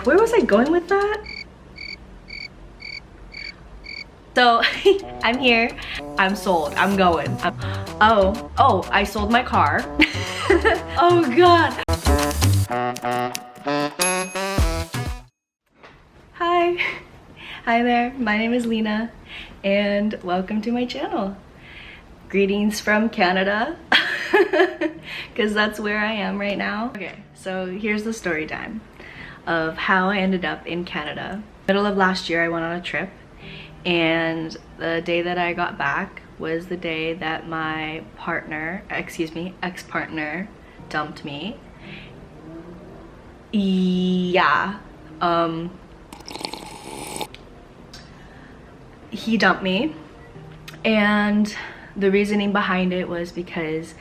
Where was I going with that? So I'm here, I'm sold, I'm going. Oh, I sold my car. Oh God. Hi there, my name is Lena and welcome to my channel. Greetings from Canada, because that's where I am right now. Okay, so here's the story time of how I ended up in Canada. Middle of last year I went on a trip, and the day that I got back was the day that my ex-partner dumped me. Yeah, he dumped me, and the reasoning behind it was because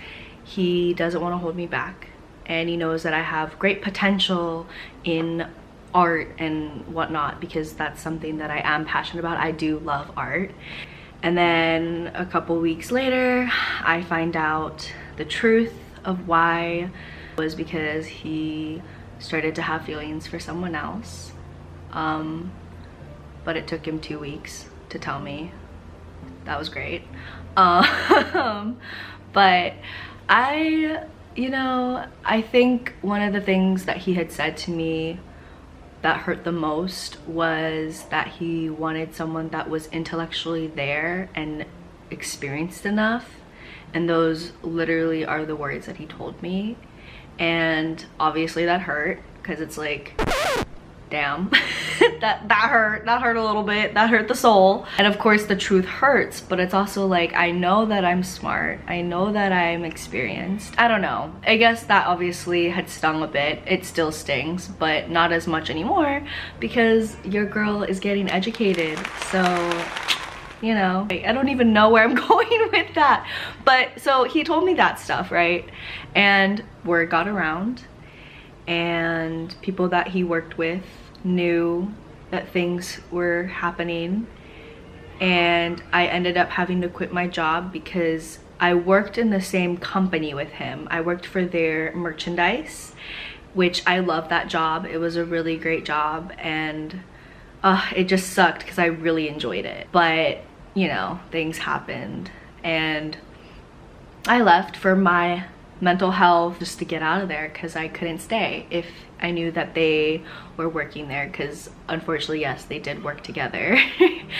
he doesn't want to hold me back, and he knows that I have great potential in art and whatnot, because that's something that I am passionate about. I do love art. And then a couple weeks later I find out the truth of why was because he started to have feelings for someone else, but it took him 2 weeks to tell me. That was great. But I think one of the things that he had said to me that hurt the most was that he wanted someone that was intellectually there and experienced enough, and those literally are the words that he told me. And obviously that hurt, because it's like, damn. that hurt a little bit. That hurt the soul. And of course the truth hurts, but it's also like, I know that I'm smart, I know that I'm experienced. I don't know, I guess that obviously had stung a bit. It still stings, but not as much anymore, because your girl is getting educated. So you know, I don't even know where I'm going with that. But so he told me that stuff, right? And word got around, and people that he worked with knew that things were happening, and I ended up having to quit my job because I worked in the same company with him. I worked for their merchandise, which I love that job. It was a really great job, and it just sucked because I really enjoyed it. But you know, things happened, and I left for my mental health, just to get out of there, because I couldn't stay if I knew that they were working there, because unfortunately, yes, they did work together.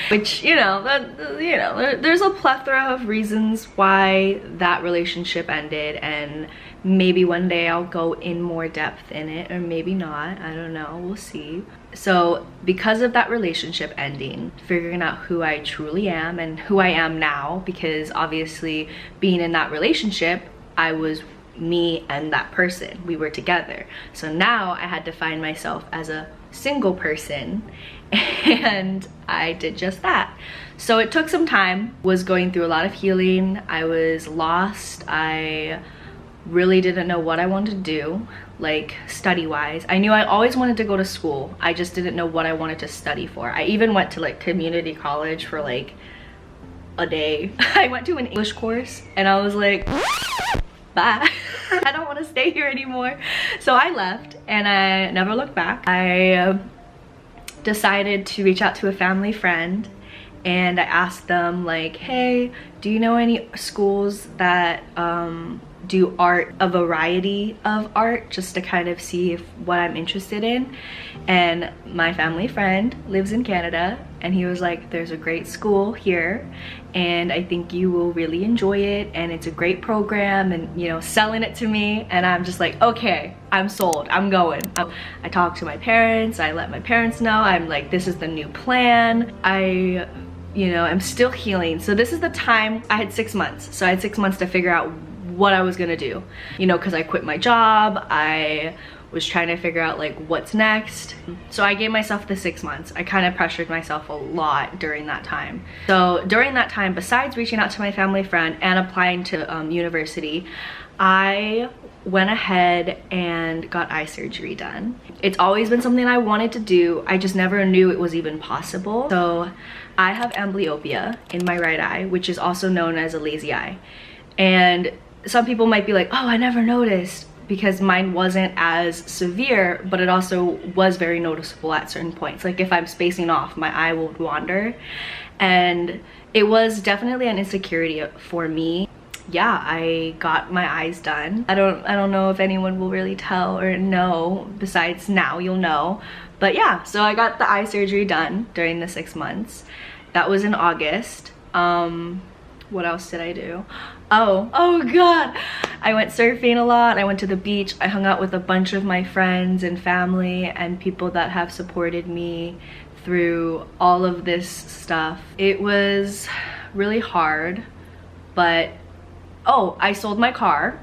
Which, there's a plethora of reasons why that relationship ended, and maybe one day I'll go in more depth in it, or maybe not, I don't know, we'll see. So because of that relationship ending, figuring out who I truly am and who I am now, because obviously being in that relationship, I was me and that person, we were together. So now I had to find myself as a single person, and I did just that. So it took some time, was going through a lot of healing. I was lost. I really didn't know what I wanted to do, like study-wise. I knew I always wanted to go to school. I just didn't know what I wanted to study for. I even went to like community college for like a day. I went to an English course and I was like, bye. I don't want to stay here anymore. So I left and I never looked back. I decided to reach out to a family friend, and I asked them like, hey, do you know any schools that do art, a variety of art, just to kind of see what I'm interested in? And my family friend lives in Canada, and he was like, there's a great school here and I think you will really enjoy it, and it's a great program, and you know, selling it to me. And I'm just like, okay, I'm sold, I'm going. I talked to my parents, I let my parents know. I'm like, this is the new plan. I'm still healing. So this is the time. I had 6 months. So I had 6 months to figure out what I was gonna do, because I quit my job. I was trying to figure out like what's next. So I gave myself the 6 months. I kind of pressured myself a lot during that time. So during that time, besides reaching out to my family friend and applying to university, I went ahead and got eye surgery done. It's always been something I wanted to do. I just never knew it was even possible. So I have amblyopia in my right eye, which is also known as a lazy eye. And some people might be like, oh, I never noticed. because mine wasn't as severe, but it also was very noticeable at certain points. Like if I'm spacing off, my eye will wander, and it was definitely an insecurity for me. Yeah, I got my eyes done. I don't know if anyone will really tell or know, besides now you'll know. But yeah, so I got the eye surgery done during the 6 months. That was in August. What else did I do? Oh god, I went surfing a lot. I went to the beach. I hung out with a bunch of my friends and family and people that have supported me through all of this stuff. It was really hard, but oh, I sold my car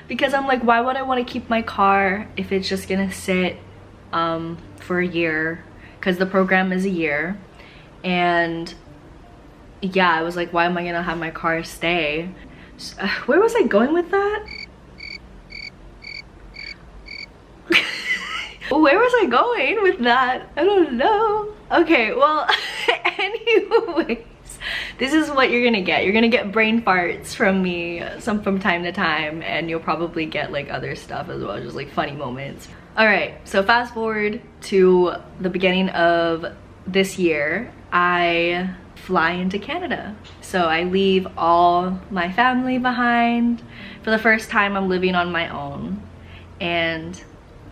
because I'm like, why would I want to keep my car if it's just gonna sit for a year, because the program is a year. And yeah, I was like, why am I gonna have my car stay? Where was I going with that? Where was I going with that? I don't know. Okay, well, anyways, this is what you're gonna get. You're gonna get brain farts from me from time to time, and you'll probably get like other stuff as well, just like funny moments. All right, so fast forward to the beginning of this year, I fly into Canada. So I leave all my family behind. For the first time, I'm living on my own, and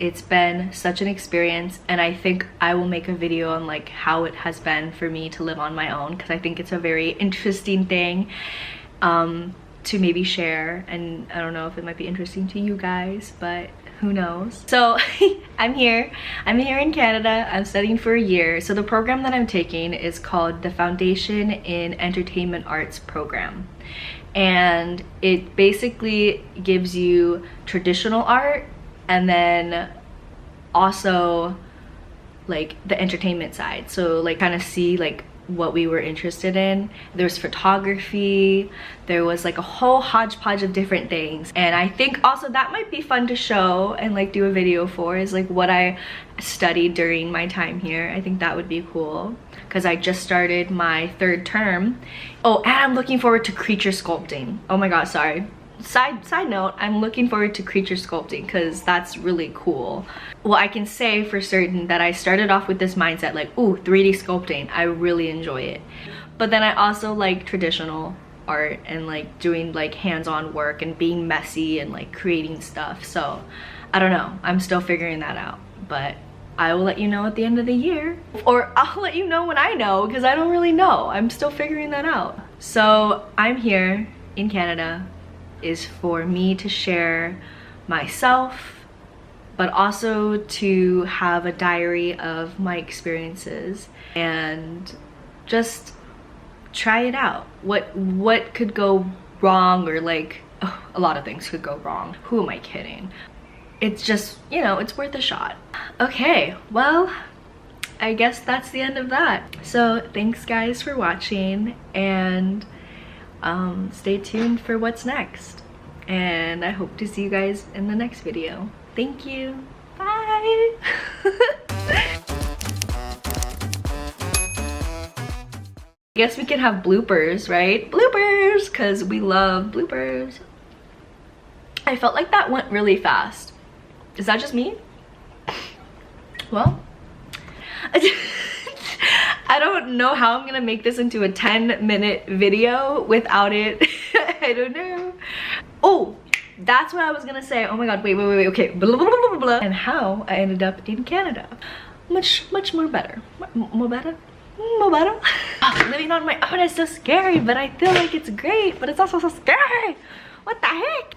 it's been such an experience. And I think I will make a video on like how it has been for me to live on my own, because I think it's a very interesting thing to maybe share, and I don't know if it might be interesting to you guys, but who knows. So I'm here in Canada. I'm studying for a year. So the program that I'm taking is called the Foundation in Entertainment Arts program, and it basically gives you traditional art and then also like the entertainment side. So like kind of see like what we were interested in. There's photography, there was like a whole hodgepodge of different things. And I think also that might be fun to show and like do a video for, is like what I studied during my time here. I think that would be cool, because I just started my 3rd term. Oh, and I'm looking forward to creature sculpting. Oh my god, sorry. Side note, I'm looking forward to creature sculpting because that's really cool. Well, I can say for certain that I started off with this mindset like, ooh, 3D sculpting, I really enjoy it. But then I also like traditional art and like doing like hands-on work and being messy and like creating stuff. So I don't know, I'm still figuring that out, but I will let you know at the end of the year, or I'll let you know when I know, because I don't really know. I'm still figuring that out. So I'm here in Canada is for me to share myself, but also to have a diary of my experiences and just try it out. What could go wrong, or like, oh, a lot of things could go wrong. Who am I kidding? It's just, you know, it's worth a shot. Okay, well, I guess that's the end of that. So thanks guys for watching, and stay tuned for what's next, and I hope to see you guys in the next video. Thank you. Bye. I guess we can have bloopers, right? Bloopers, because we love bloopers. I felt like that went really fast. Is that just me? Well, I don't know how I'm gonna make this into a 10-minute video without it. I don't know. Oh, that's what I was gonna say. Oh my god, wait, okay. Blah, blah, blah, blah. And how I ended up in Canada. Much more better. More better? More better? Oh, living on my own is so scary, but I feel like it's great, but it's also so scary. What the heck?